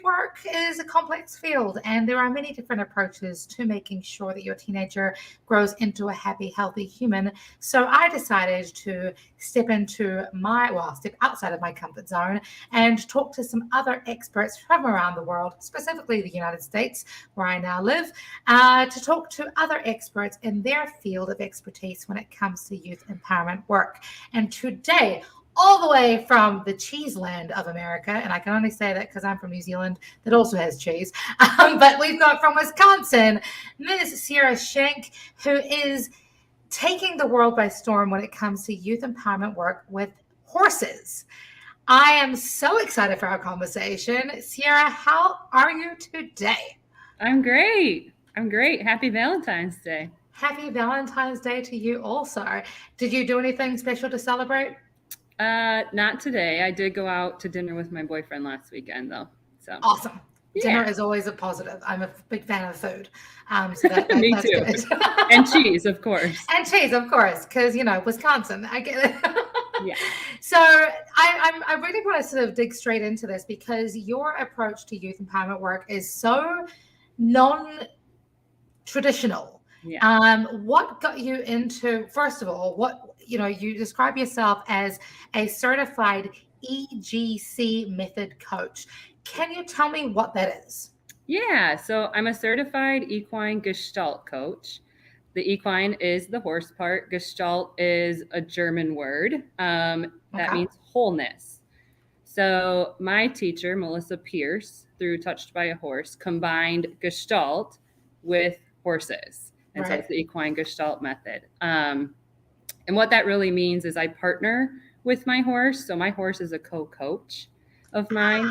Work is a complex field, and there are many different approaches to making sure that your teenager grows into a happy, healthy human. So I decided to step outside of my comfort zone and talk to some other experts from around the world, specifically the United States, where I now live, to talk to other experts in their field of expertise when it comes to youth empowerment work. And today, all the way from the cheese land of America, and I can only say that because I'm from New Zealand that also has cheese, but we've got from Wisconsin, Ms. Siera Schenck, who is taking the world by storm when it comes to youth empowerment work with horses. I am so excited for our conversation. Siera, how are you today? I'm great. I'm great. Happy Valentine's Day. Happy Valentine's Day to you also. Did you do anything special to celebrate? Not today. I did go out to dinner with my boyfriend last weekend, though. So Awesome. Dinner yeah, is always a positive. I'm a big fan of food. So me that's too. good. And cheese, of course. And cheese, of course, because, Wisconsin. I get it. Yeah. So I really want to sort of dig straight into this because your approach to youth empowerment work is so non-traditional. Yeah. What got you into, first of all, you describe yourself as a certified EGC method coach. Can you tell me what that is? Yeah. So I'm a certified equine Gestalt coach. The equine is the horse part. Gestalt is a German word that Okay. means wholeness. So my teacher, Melissa Pierce, through Touched by a Horse, combined Gestalt with horses. And so it's Right. the equine Gestalt method. And what that really means is I partner with my horse. So my horse is a co-coach of mine.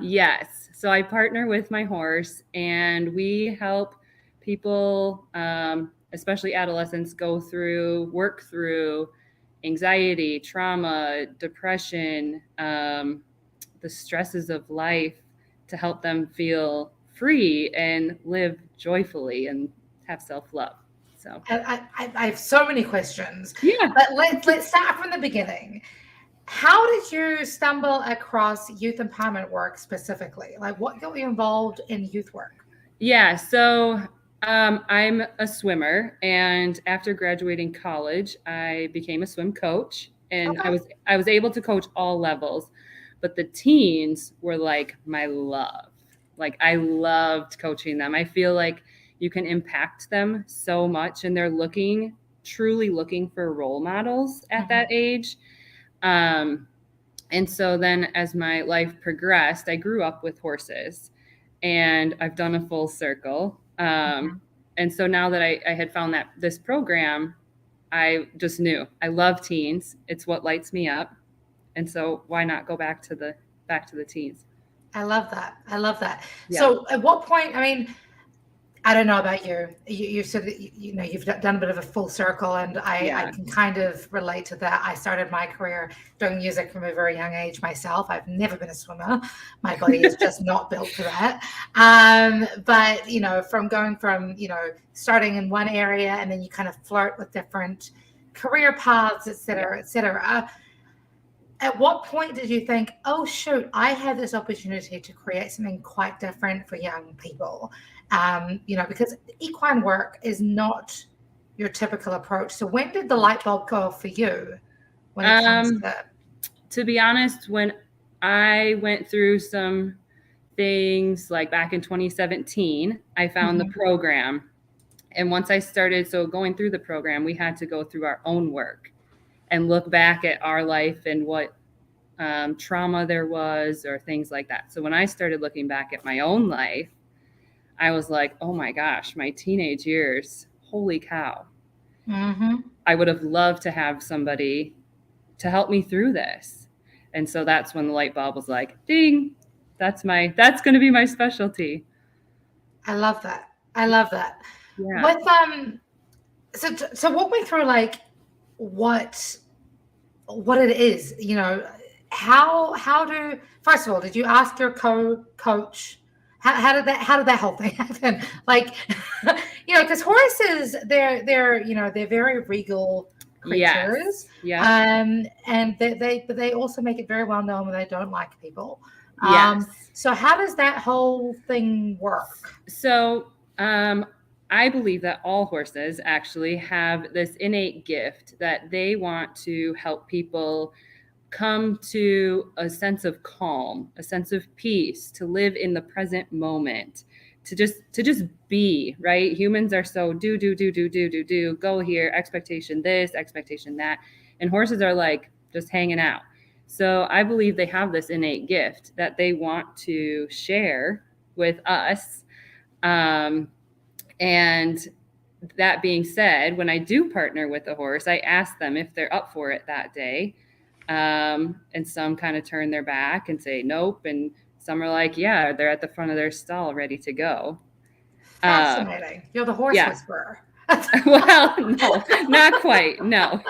Yes. So I partner with my horse and we help people, especially adolescents, work through anxiety, trauma, depression, the stresses of life to help them feel free and live joyfully and have self-love. So, I have so many questions, yeah. but let's start from the beginning. How did you stumble across youth empowerment work specifically? Like, what got you involved in youth work? Yeah, so I'm a swimmer, and after graduating college, I became a swim coach, and Okay. I was able to coach all levels, but the teens were like my love. Like I loved coaching them. I feel like you can impact them so much, and they're truly looking for role models at Hmm. that age. Um, and so then as my life progressed, I grew up with horses and I've done a full circle. And so now that I had found that this program, I just knew I love teens. It's what lights me up. And so why not go back to the teens? I love that. I love that. Yeah. So, at what point? I mean, I don't know about you. You said that you've done a bit of a full circle, and I Yeah. can kind of relate to that. I started my career doing music from a very young age myself. I've never been a swimmer. My body is just not built for that. But from going from starting in one area, and then you kind of flirt with different career paths, et Yeah. cetera, et cetera. At what point did you think, oh, shoot, I have this opportunity to create something quite different for young people? Because equine work is not your typical approach. So when did the light bulb go off for you when it comes Um, to to be honest, when I went through some things like back in 2017, I found the Mhm. program. And once I started, so going through the program, we had to go through our own work and look back at our life and what trauma there was or things like that. So when I started looking back at my own life, I was like, oh my gosh, my teenage years, holy cow. Mhm. I would have loved to have somebody to help me through this. And so that's when the light bulb was like, ding, that's going to be my specialty. I love that. I love that. Yeah. With so walk me through like what what it is, how do first of all, did you ask your coach how did that whole thing happen? Like, because horses, they're very regal creatures. Yes. Yep. And they but they also make it very well known when they don't like people. Yes. So how does that whole thing work? So I believe that all horses actually have this innate gift that they want to help people come to a sense of calm, a sense of peace, to live in the present moment, to just be, right? Humans are so do, go here, expectation this, expectation that. And horses are like just hanging out. So I believe they have this innate gift that they want to share with us. And that being said, when I do partner with a horse, I ask them if they're up for it that day. And some kind of turn their back and say nope. And some are like, yeah, they're at the front of their stall ready to go. Fascinating. You're the horse Yeah. whisperer. Well, no, not quite. No,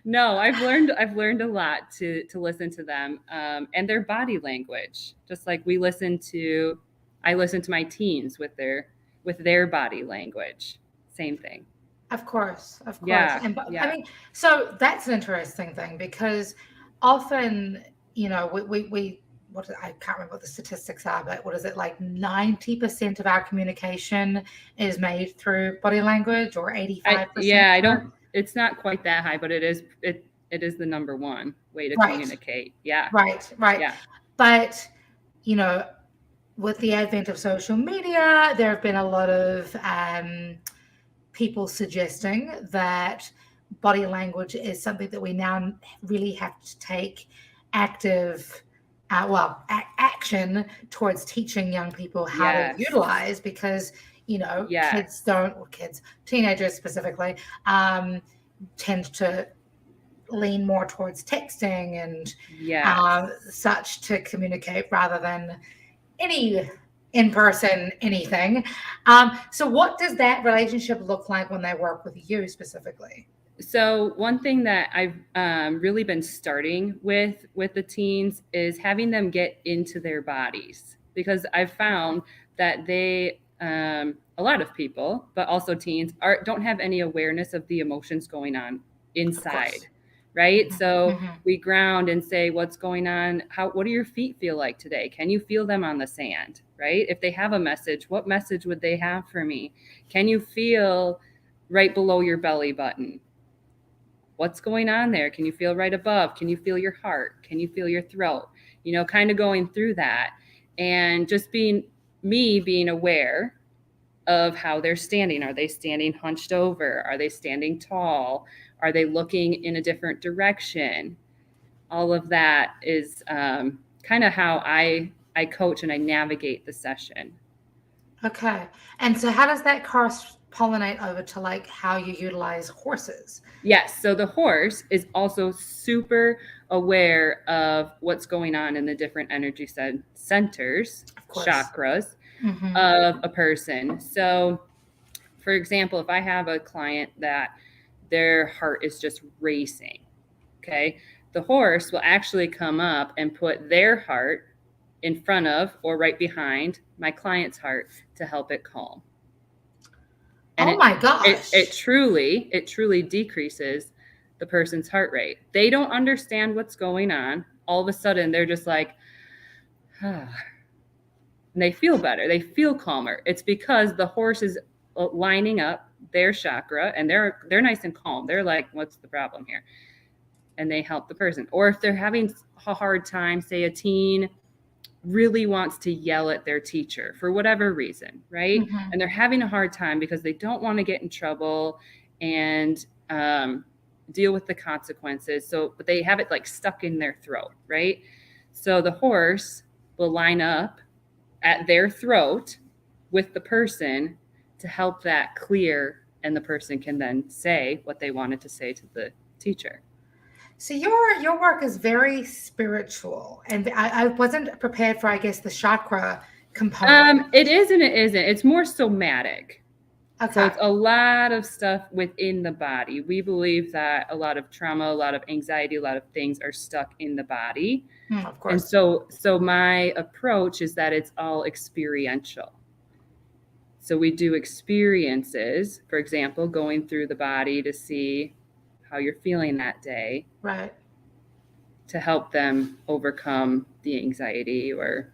no. I've learned a lot to listen to them and their body language. Just like I listen to my teens with their body language. Same thing. Of course, of course. Yeah, And I yeah. mean, so that's an interesting thing because often, we I can't remember what the statistics are, but what is it, like 90% of our communication is made through body language, or 85%? I don't. It's not quite that high, but it is the number one way to Right, communicate. Yeah, right. yeah, But, you know, with the advent of social media, there have been a lot of people suggesting that body language is something that we now really have to take active, action towards teaching young people how to yes, utilize, because yes, teenagers specifically, tend to lean more towards texting and yes. such to communicate rather than any in-person anything. So what does that relationship look like when they work with you specifically? So one thing that I've really been starting with the teens is having them get into their bodies, because I've found that a lot of people, but also teens, don't have any awareness of the emotions going on Of course. inside, right? So Hmm. we ground and say, what's going on? What do your feet feel like today? Can you feel them on the sand, right? If they have a message, what message would they have for me? Can you feel right below your belly button? What's going on there? Can you feel right above? Can you feel your heart? Can you feel your throat? Kind of going through that, and just being aware of how they're standing. Are they standing hunched over? Are they standing tall? Are they looking in a different direction? All of that is kind of how I coach and I navigate the session. Okay. And so how does that cross pollinate over to like how you utilize horses? Yes. So the horse is also super aware of what's going on in the different energy centers, Of course. chakras Hmm. of a person. So, for example, if I have a client that their heart is just racing, okay, the horse will actually come up and put their heart in front of or right behind my client's heart to help it calm. And Oh my gosh. it truly decreases the person's heart rate. They don't understand what's going on. All of a sudden they're just like, ah, and they feel better. They feel calmer. It's because the horse is lining up their chakra, and they're nice and calm. They're like, what's the problem here? And they help the person. Or if they're having a hard time, say a teen really wants to yell at their teacher for whatever reason, right? Hmm. And they're having a hard time because they don't want to get in trouble and deal with the consequences. So, but they have it like stuck in their throat, right? So the horse will line up at their throat with the person to help that clear, and the person can then say what they wanted to say to the teacher. So your work is very spiritual, and I wasn't prepared for, I guess, the chakra component. It is and it isn't. It's more somatic. So Okay. it's a lot of stuff within the body. We believe that a lot of trauma, a lot of anxiety, a lot of things are stuck in the body. Of And course. so my approach is that it's all experiential. So we do experiences, for example, going through the body to see how you're feeling that day, Right. to help them overcome the anxiety or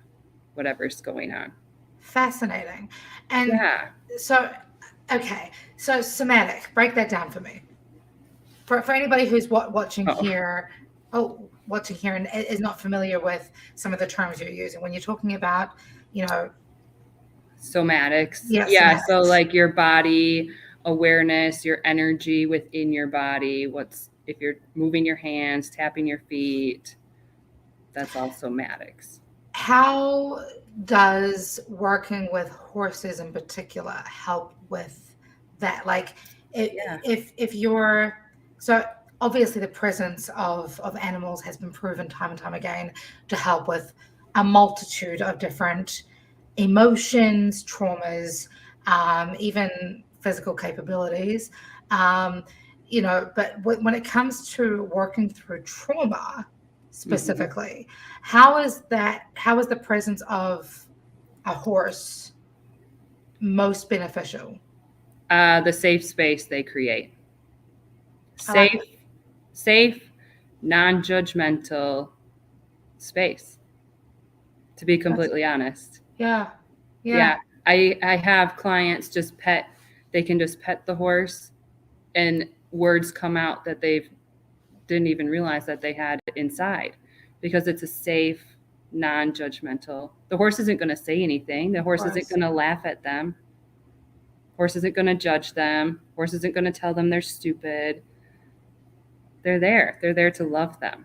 whatever's going on. Fascinating. And Yeah. so, okay, so somatic, break that down for me. For anybody who's watching here and is not familiar with some of the terms you're using when you're talking about, somatics. Yeah, Yeah. somatics. So like your body awareness, your energy within your body, if you're moving your hands, tapping your feet, that's all somatics. How does working with horses in particular help with that? Like if you're, so obviously the presence of animals has been proven time and time again to help with a multitude of different emotions, traumas, even physical capabilities. But when it comes to working through trauma specifically, how is the presence of a horse most beneficial? The safe space they create. Safe, non-judgmental space, to be completely honest. Yeah. I have clients they can just pet the horse and words come out that they didn't even realize that they had inside, because it's a safe, non-judgmental. The horse isn't going to say anything. The horse isn't going to laugh at them. Horse isn't going to judge them. Horse isn't going to tell them they're stupid. They're there. They're there to love them.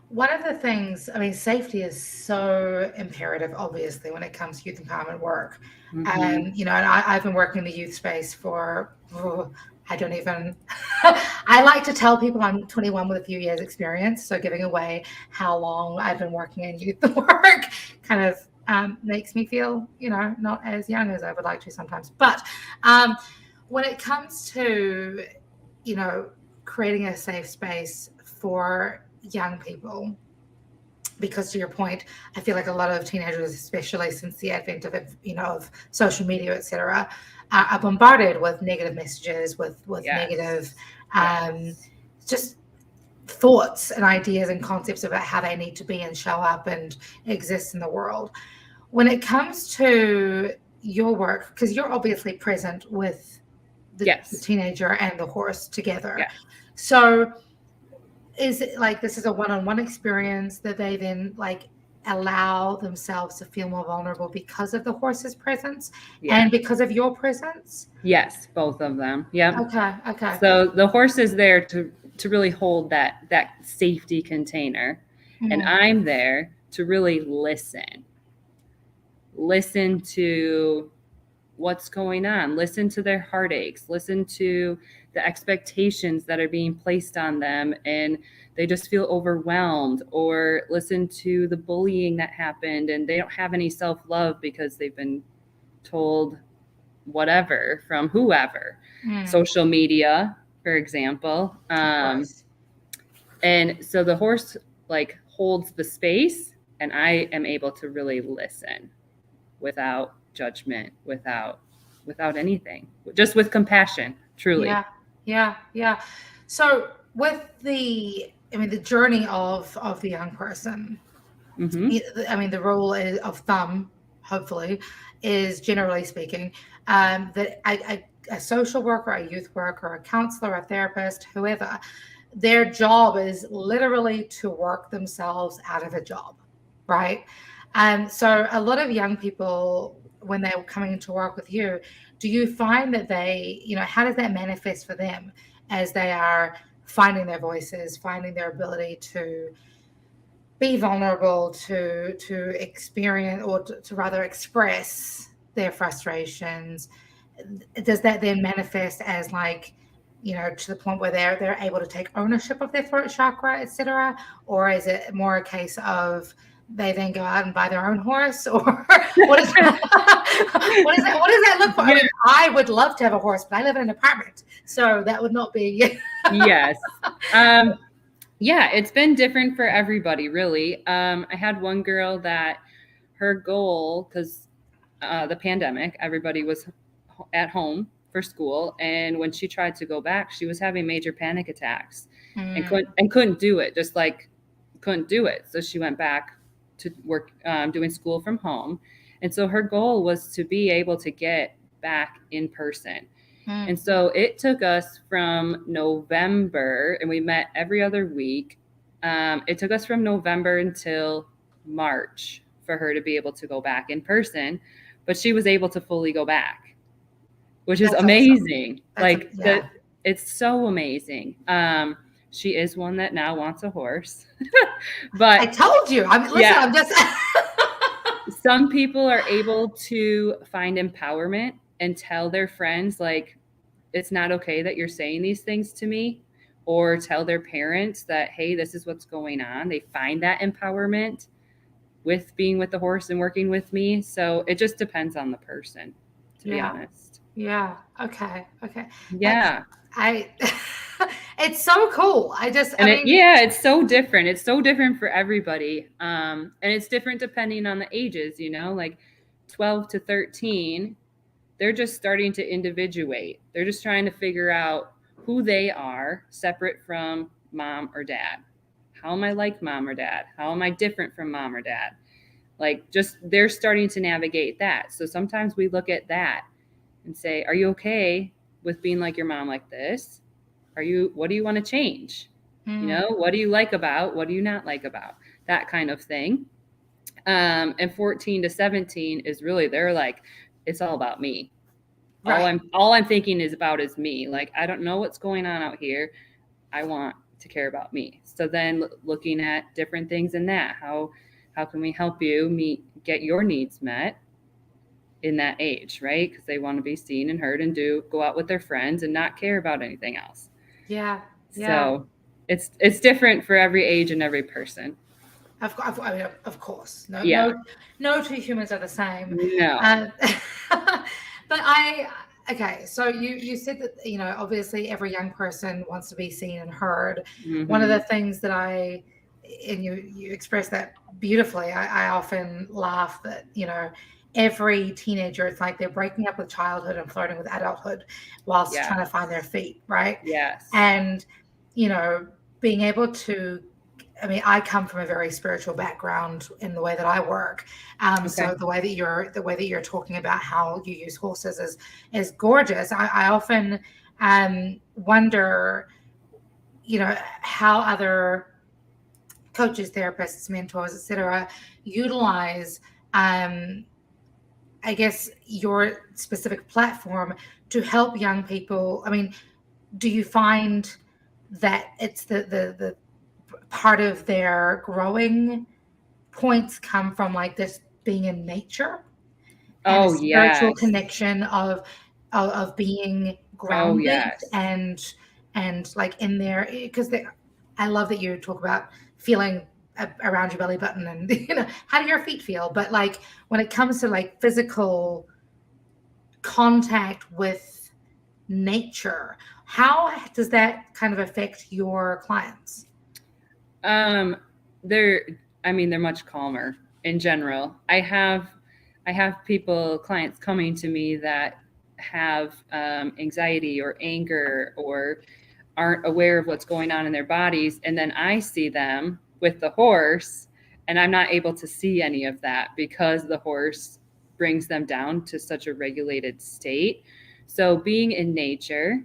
One of the things, safety is so imperative, obviously, when it comes to youth empowerment work. And I've been working in the youth space for, I like to tell people I'm 21 with a few years experience. So giving away how long I've been working in youth work kind of makes me feel, not as young as I would like to sometimes. But when it comes to, creating a safe space for young people, because to your point, I feel like a lot of teenagers, especially since the advent of social media, etc., are bombarded with negative messages, with negative just thoughts and ideas and concepts about how they need to be and show up and exist in the world. When it comes to your work, because you're obviously present with the teenager and the horse together, so is it like this is a one-on-one experience that they then allow themselves to feel more vulnerable because of the horse's presence and because of your presence? Yes, both of them. Yep. Okay. So the horse is there to really hold that safety container, and I'm there to really listen to what's going on, listen to their heartaches, listen to the expectations that are being placed on them and they just feel overwhelmed, or listen to the bullying that happened and they don't have any self-love because they've been told whatever from whoever, social media, for example. And so the horse holds the space and I am able to really listen without judgment, without anything, just with compassion, truly. Yeah. So with the journey of the young person, the rule of thumb, hopefully, is generally speaking, that a social worker, a youth worker, a counselor, a therapist, whoever, their job is literally to work themselves out of a job, right? So a lot of young people, when they're coming to work with you, do you find that they, how does that manifest for them as they are finding their voices, finding their ability to be vulnerable, to experience, or to rather express their frustrations? Does that then manifest as to the point where they're able to take ownership of their throat chakra, etc., or is it more a case of they then go out and buy their own horse, or what does that look for? I would love to have a horse, but I live in an apartment, so that would not be. Yes. It's been different for everybody, really. I had one girl that her goal, because the pandemic, everybody was at home for school, and when she tried to go back, she was having major panic attacks and couldn't do it. Just couldn't do it. So she went back to work, doing school from home. And so her goal was to be able to get back in person. And so it took us from November, and we met every other week. It took us from November until March for her to be able to go back in person, but she was able to fully go back, which is amazing. Awesome. It's so amazing. She is one that now wants a horse, but I told you, I'm just. Some people are able to find empowerment and tell their friends, like, it's not okay that you're saying these things to me, or tell their parents that, hey, this is what's going on. They find that empowerment with being with the horse and working with me. So it just depends on the person, to be honest. Yeah. Okay. Yeah. It's so cool. It's so different. It's so different for everybody. And it's different depending on the ages, like 12 to 13, they're just starting to individuate. They're just trying to figure out who they are separate from mom or dad. How am I like mom or dad? How am I different from mom or dad? They're starting to navigate that. So sometimes we look at that and say, are you okay with being like your mom like this? What do you want to change? What do you like about, what do you not like about? That kind of thing. And 14 to 17 is really, they're like, it's all about me. Right. All I'm thinking is me. Like, I don't know what's going on out here. I want to care about me. So then looking at different things in that, how can we help you get your needs met in that age, right? Because they want to be seen and heard and go out with their friends and not care about anything else. Yeah. So it's different for every age and every person. Of course. No two humans are the same. No. But okay, so you said that, obviously every young person wants to be seen and heard. Mm-hmm. One of the things that and you express that beautifully, I often laugh that, every teenager, it's like they're breaking up with childhood and flirting with adulthood whilst trying to find their feet, right? Yes. And, being able to, I come from a very spiritual background in the way that I work. Okay. So the way that you're talking about how you use horses is gorgeous. I often wonder, how other coaches, therapists, mentors, etc., utilize, I guess, your specific platform to help young people. Do you find that it's the part of their growing points come from like this being in nature and a spiritual connection of being grounded and like in there, because I love that you talk about feeling around your belly button and how do your feet feel, but like when it comes to like physical contact with nature, how does that kind of affect your clients? They're much calmer in general. I have clients coming to me that have anxiety or anger or aren't aware of what's going on in their bodies. And then I see them with the horse and I'm not able to see any of that because the horse brings them down to such a regulated state. So being in nature,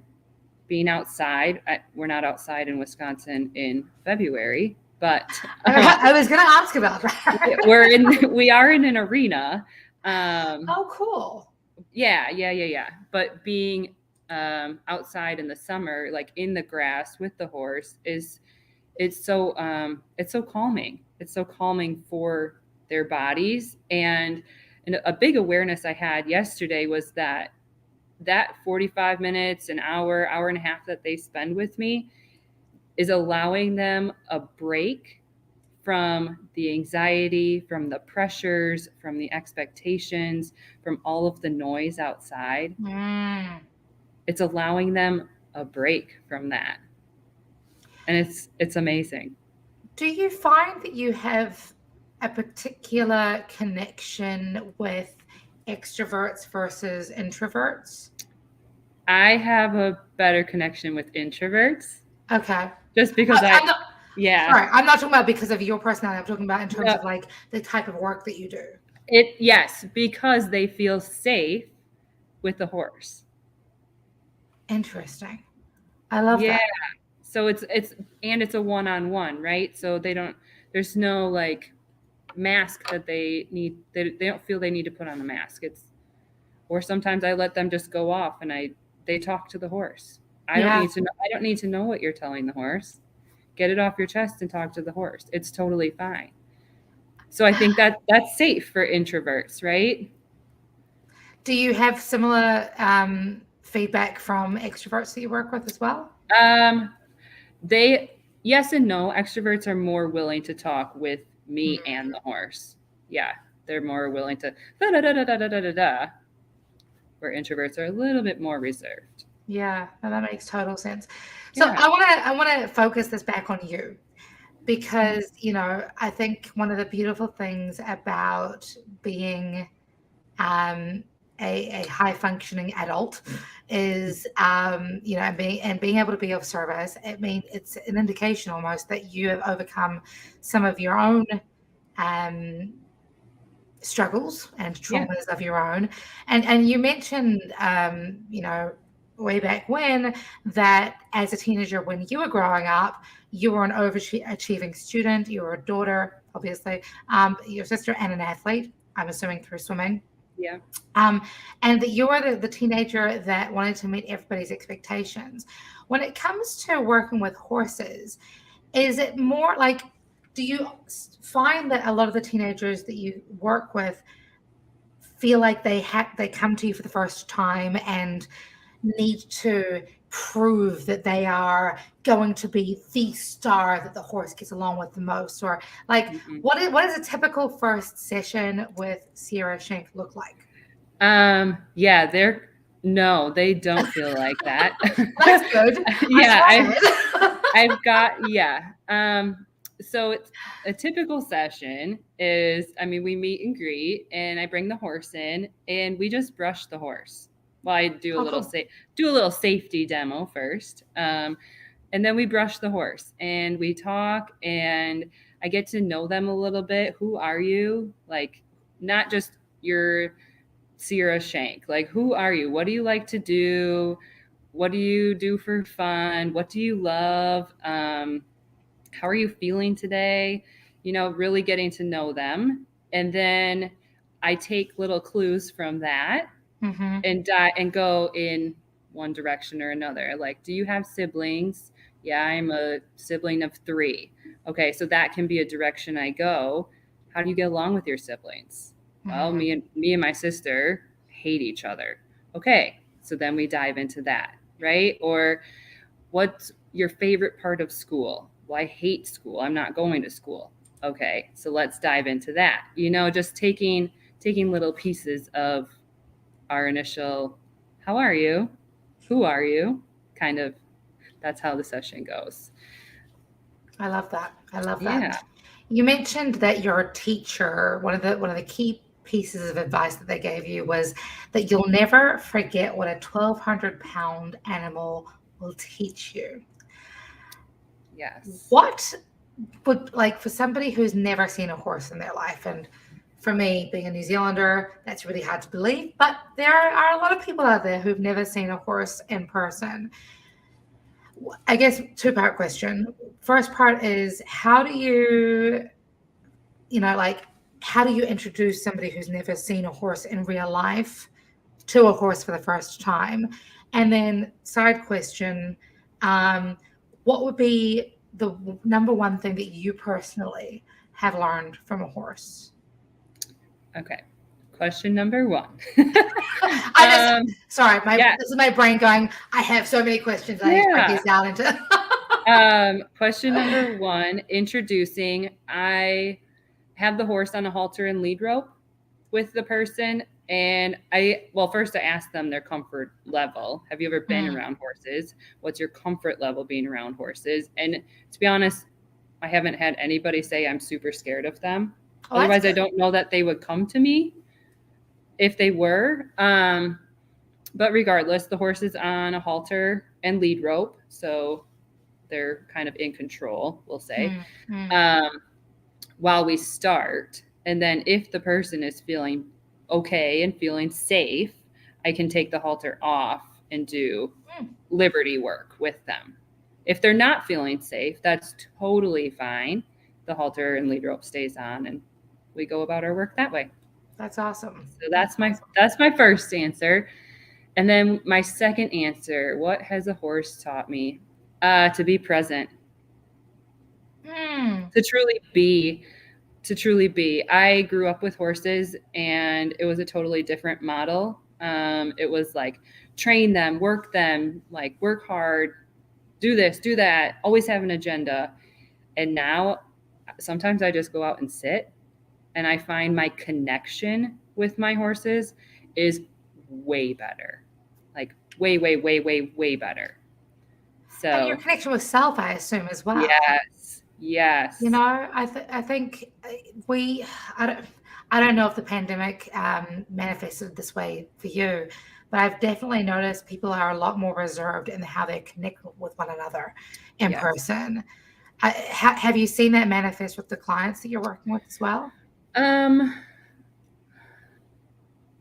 being outside, we're not outside in Wisconsin in February, but I was going to ask about that. We are in an arena. Oh, cool. Yeah. But being outside in the summer, like in the grass with the horse, it's so calming. It's so calming for their bodies. And a big awareness I had yesterday was that 45 minutes, an hour and a half that they spend with me is allowing them a break from the anxiety, from the pressures, from the expectations, from all of the noise outside. It's allowing them a break from that. And it's amazing. Do you find that you have a particular connection with extroverts versus introverts? I have a better connection with introverts. Okay. Just because Yeah. Sorry, I'm not talking about because of your personality. I'm talking about in terms No, of like the type of work that you do. yes, because they feel safe with the horse. Interesting. I love Yeah. that. So it's a one-on-one, right? So there's no like mask that they don't feel they need to put on a mask. Or sometimes I let them just go off and they talk to the horse. Yeah. I don't need to know what you're telling the horse. Get it off your chest and talk to the horse. It's totally fine. So I think that's safe for introverts, right? Do you have similar feedback from extroverts that you work with as well? Um, they yes and no. Extroverts are more willing to talk with me and the horse. Yeah, they're more willing to da da da da da da da da. Where introverts are a little bit more reserved. Yeah, no, that makes total sense. So Yeah. I want to focus this back on you because, you know, I think one of the beautiful things about being um, a high functioning adult is, you know, being able to be of service. It means it's an indication almost that you have overcome some of your own um, struggles and Yeah. traumas of your own. And you mentioned, you know, way back when that as a teenager, when you were growing up, you were an overachieving student. You were a daughter, obviously, your sister, and an athlete. I'm assuming through swimming. Yeah. Um, and that you are the teenager that wanted to meet everybody's expectations. When it comes to working with horses, is it more like, do you find that a lot of the teenagers that you work with feel like they come to you for the first time and need to prove that they are going to be the star that the horse gets along with the most? Or like, Mm-mm. what is a typical first session with Siera Schenck look like? Yeah, no, they don't feel like that. That's good. Yeah, I I've got yeah. So it's a typical session is, I mean, we meet and greet, and I bring the horse in, and we just brush the horse. Well, I do a Oh, little cool. do a little safety demo first, and then we brush the horse, and we talk, and I get to know them a little bit. Who are you? Like, not just your Siera Schenck. Like, who are you? What do you like to do? What do you do for fun? What do you love? How are you feeling today? You know, really getting to know them. And then I take little clues from that Mm-hmm. and go in one direction or another. Like, do you have siblings? Yeah, I'm a sibling of 3. Okay, so that can be a direction I go. How do you get along with your siblings? Well, Mm-hmm. me and my sister hate each other. Okay, so then we dive into that, right? Or what's your favorite part of school? Well, I hate school. I'm not going to school. Okay, so let's dive into that. You know, just taking little pieces of our initial how are you? Who are you? Kind of that's how the session goes. I love that. I love that. Yeah. You mentioned that your teacher, one of the key pieces of advice that they gave you was that you'll never forget what a 1,200-pound animal will teach you. Yes. What would, like, for somebody who's never seen a horse in their life, and for me, being a New Zealander, that's really hard to believe, but there are a lot of people out there who've never seen a horse in person. I guess two-part question. First part is how do you, you know, like, how do you introduce somebody who's never seen a horse in real life to a horse for the first time? And then side question, what would be the number one thing that you personally have learned from a horse? Okay. Question number 1. Sorry, Yeah. this is my brain going, I have so many questions. I need to break Yeah. these down into. Question number 1, introducing. I have the horse on a halter and lead rope with the person. And first I ask them their comfort level. Have you ever been around horses? What's your comfort level being around horses? And to be honest, I haven't had anybody say I'm super scared of them. Oh, Otherwise, I don't know that they would come to me if they were. But regardless, the horse is on a halter and lead rope. So they're kind of in control, we'll say, Mm. while we start. And then if the person is feeling okay and feeling safe, I can take the halter off and do liberty work with them. If they're not feeling safe, that's totally fine. The halter and lead rope stays on and we go about our work that way. That's awesome. So that's my first answer. And then my second answer, what has a horse taught me? To be present. To truly be. I grew up with horses and it was a totally different model. It was like train them, work hard, do this, do that, always have an agenda. And now sometimes I just go out and sit and I find my connection with my horses is way better. Like way better. So And your connection with self, I assume, as well. Yes. You know, I think I don't know if the pandemic manifested this way for you, but I've definitely noticed people are a lot more reserved in how they connect with one another in person. Have you seen that manifest with the clients that you're working with as well?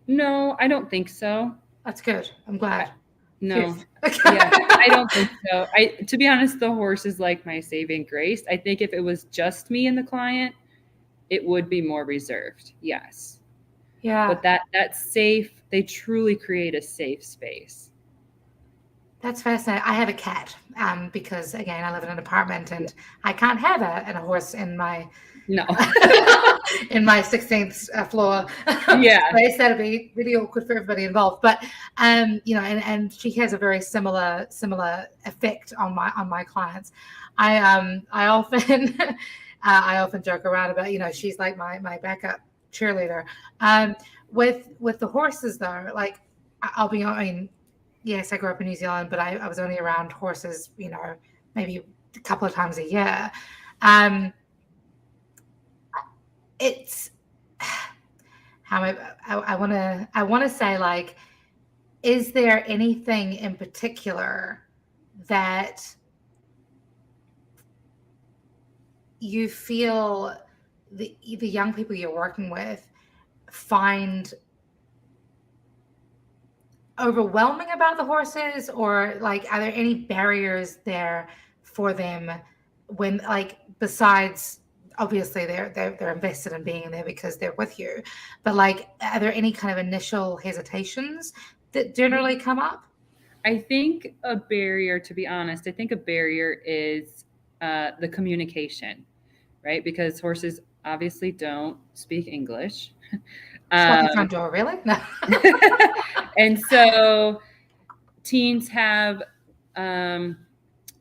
No, I don't think so. That's good. I'm glad. No. Yeah, I don't think so. To be honest, the horse is like my saving grace. I think if it was just me and the client, it would be more reserved. Yes. Yeah. But that's safe. They truly create a safe space. That's fascinating. I have a cat because, again, I live in an apartment and I can't have a horse in my in my 16th floor space. That'd be really awkward for everybody involved. But you know, and she has a very similar effect on my clients. I often I often joke around about, you know, she's like my backup cheerleader. With the horses though, like I mean, yes, I grew up in New Zealand, but I was only around horses, you know, maybe a couple of times a year. It's how I want to say, like, is there anything in particular that you feel the young people you're working with find overwhelming about the horses, or like are there any barriers there for them when, like, besides obviously they're invested in being there because they're with you, but like are there any kind of initial hesitations that generally come up? I think a barrier, to be honest, is the communication, right? Because horses obviously don't speak English. Walk the front door, really? No. And so teens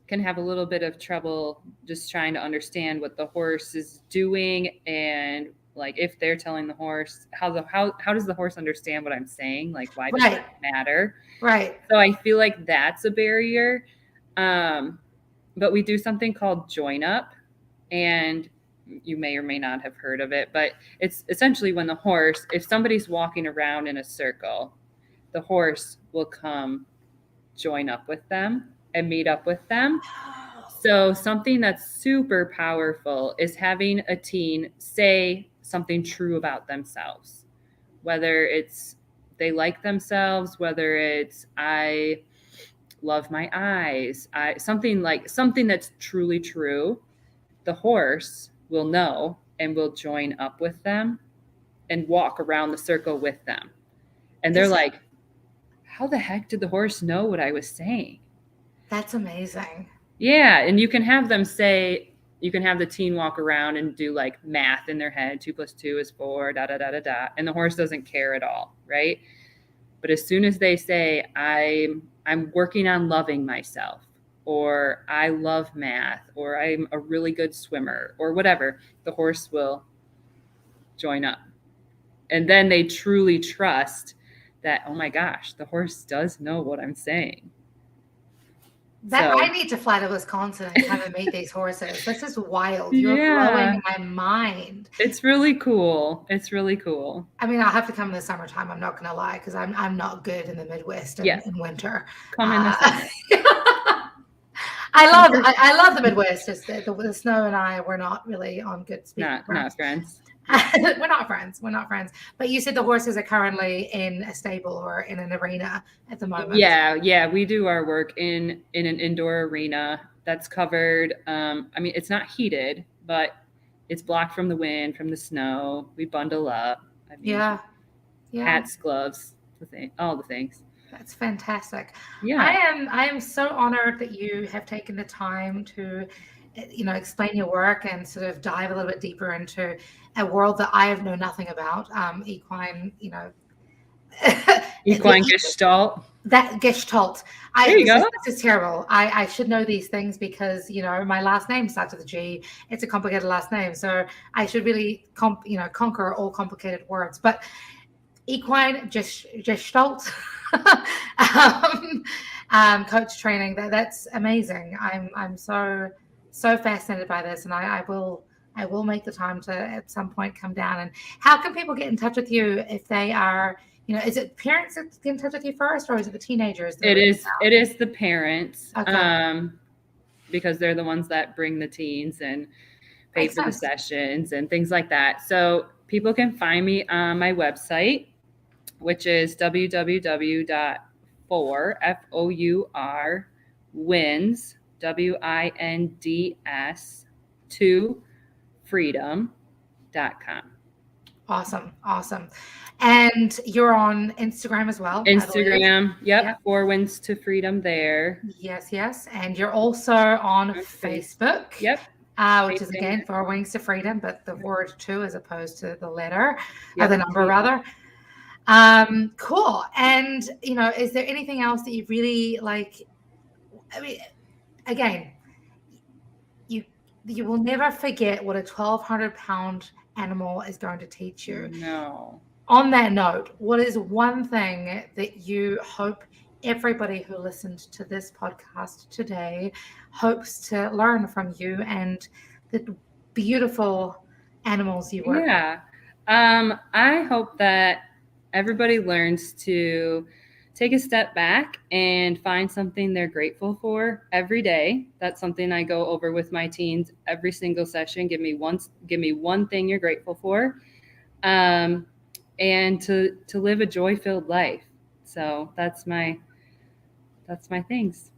can have a little bit of trouble just trying to understand what the horse is doing, and like if they're telling the horse, how does the horse understand what I'm saying? Like, why does it matter? Right. So I feel like that's a barrier. But we do something called join up, and you may or may not have heard of it, but it's essentially when the horse, if somebody's walking around in a circle, the horse will come join up with them and meet up with them. So something that's super powerful is having a teen say something true about themselves, whether it's they like themselves, whether it's I love my eyes, something that's truly true. The horse will know and will join up with them and walk around the circle with them. And they're like, how the heck did the horse know what I was saying? That's amazing. Yeah. And you can have the teen walk around and do like math in their head. 2 + 2 is 4, da, da, da, da, da. And the horse doesn't care at all. Right. But as soon as they say, I'm working on loving myself, or I love math, or I'm a really good swimmer, or whatever, the horse will join up. And then they truly trust that, oh my gosh, the horse does know what I'm saying. I need to fly to Wisconsin and come and meet these horses. This is wild. You're blowing my mind. It's really cool. I mean, I'll have to come in the summertime. I'm not going to lie, because I'm not good in the Midwest in winter. Come in the summer. I love the Midwest. Just the snow and I were not really on good speaking terms. Not friends. We're not friends. We're not friends. But you said the horses are currently in a stable or in an arena at the moment. Yeah. We do our work in an indoor arena that's covered. I mean, it's not heated, but it's blocked from the wind, from the snow. We bundle up. I mean, yeah. Hats, gloves, all the things. That's fantastic. Yeah. I am so honored that you have taken the time to, explain your work and sort of dive a little bit deeper into a world that I know nothing about. Equine, Equine gestalt. That gestalt. There you go. This is terrible. I should know these things because, my last name starts with a G. It's a complicated last name. So I should really, conquer all complicated words. But equine gestalt coach training, that's amazing. I'm so fascinated by this, and I will make the time to at some point come down. And how can people get in touch with you if they are, is it parents that get in touch with you first, or is it the teenagers? It is the parents. Okay. Because they're the ones that bring the teens and pay for the sessions and things like that. So people can find me on my website, which is www.wins, WINDS, to freedom.com. Awesome. And you're on Instagram as well? Instagram, yep. 4 Wins to Freedom there. Yes. And you're also on Facebook. Yep. Which is again 4 Wings to Freedom, but the word 2 as opposed to the letter, yep. Or the number rather. Cool. And, is there anything else that you really like? I mean, again, you will never forget what a 1,200-pound animal is going to teach you. No. On that note, what is one thing that you hope everybody who listened to this podcast today hopes to learn from you and the beautiful animals you work with? Yeah. I hope that everybody learns to take a step back and find something they're grateful for every day. That's something I go over with my teens every single session. Give me one thing you're grateful for, and to live a joy-filled life. So that's my things.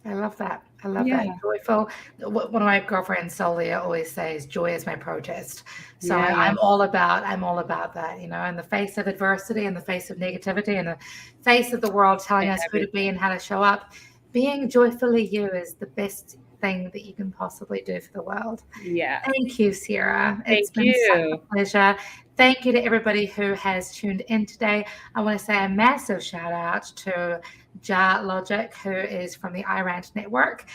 I love that. That. Joyful. One of my girlfriends, Solia, always says, "Joy is my protest." So I'm all about that. In the face of adversity, in the face of negativity, in the face of the world telling us who to be and how to show up, being joyfully you is the best thing that you can possibly do for the world. Yeah. Thank you, Siera. It's been such a pleasure. Thank you to everybody who has tuned in today. I want to say a massive shout out to Logic, who is from the iRant network,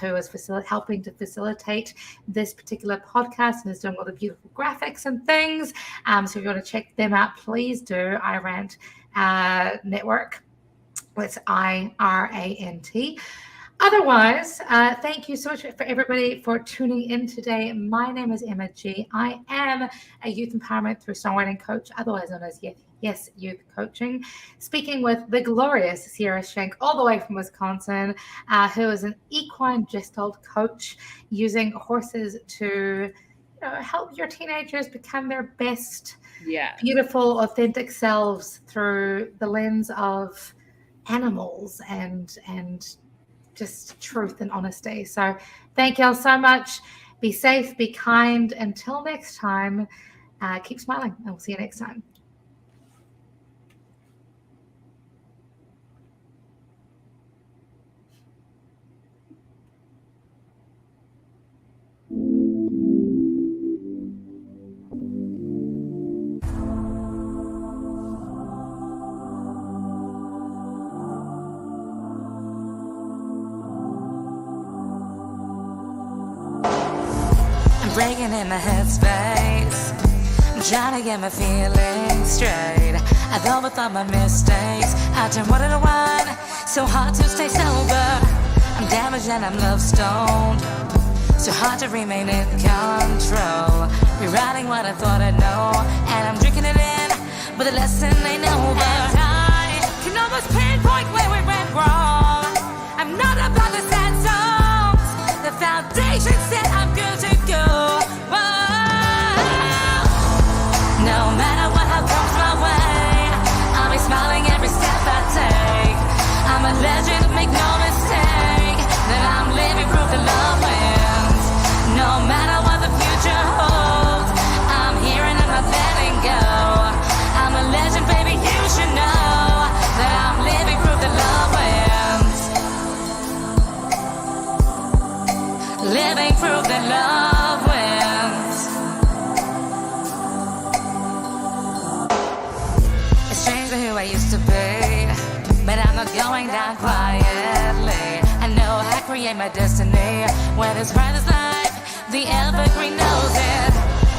who is helping to facilitate this particular podcast and is doing all the beautiful graphics and things. So if you want to check them out, please do. iRant network. It's IRANT. Otherwise, thank you so much for everybody for tuning in today. My name is Emma G. I am a youth empowerment through songwriting coach, otherwise known as Yes Youth Coaching, speaking with the glorious Siera Schenck, all the way from Wisconsin, who is an equine gestalt coach using horses to help your teenagers become their best, beautiful, authentic selves through the lens of animals and just truth and honesty. So thank y'all so much. Be safe, be kind. Until next time, keep smiling, and we'll see you next time. Breaking in my headspace, I'm trying to get my feelings straight. I've overthought my mistakes, I turn water to wine, so hard to stay sober. I'm damaged and I'm love stoned, so hard to remain in control. Rewriting what I thought I'd know, and I'm drinking it in, but the lesson ain't over. And I can almost pinpoint where we went wrong. I'm not about the sad song, the love winds. It's strange who I used to be, but I'm not going down quietly. I know I create my destiny. When it's bright as light, the evergreen knows it.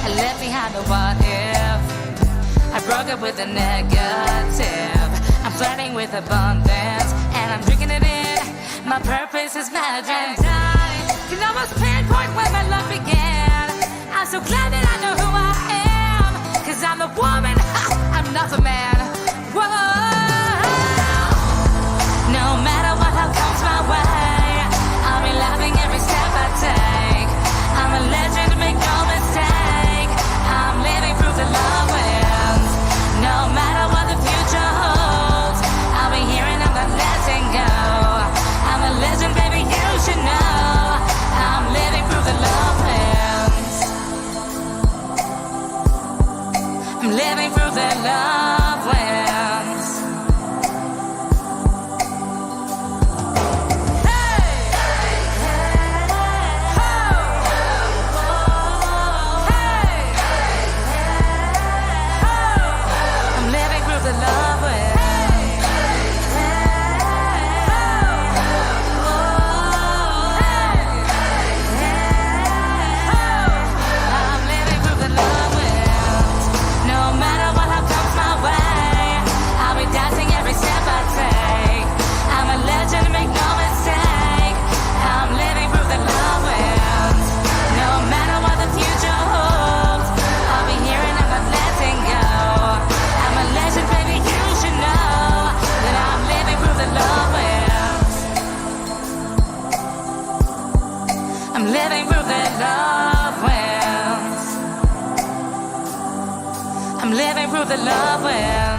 I left behind the what if. I broke up with the negative. I'm flirting with abundance, and I'm drinking it in. My purpose is magic. I can almost pinpoint where my love began. I'm so glad that I know who I am, 'cause I'm the woman, I'm not the man. Whoa. No matter what comes my way, I'll be laughing every step I take. I'm a legend, make no mistake. I'm living proof that love wins. No matter what the future holds, I'll be here and I'm not letting go. I'm a legend, baby, you should know. I'm living proof that love wins. I'm living proof that love wins. The love wins. I'm living proof that love wins. No matter what comes my way, I'll be dancing every step I take. I'm a legend, make no mistake. I'm living proof that love wins. No matter what the future holds, I'll be here and I'm not letting go. I'm a legend, baby, you should know that I'm living proof that love wins. I'm living proof that love wins. I'm living proof that love wins.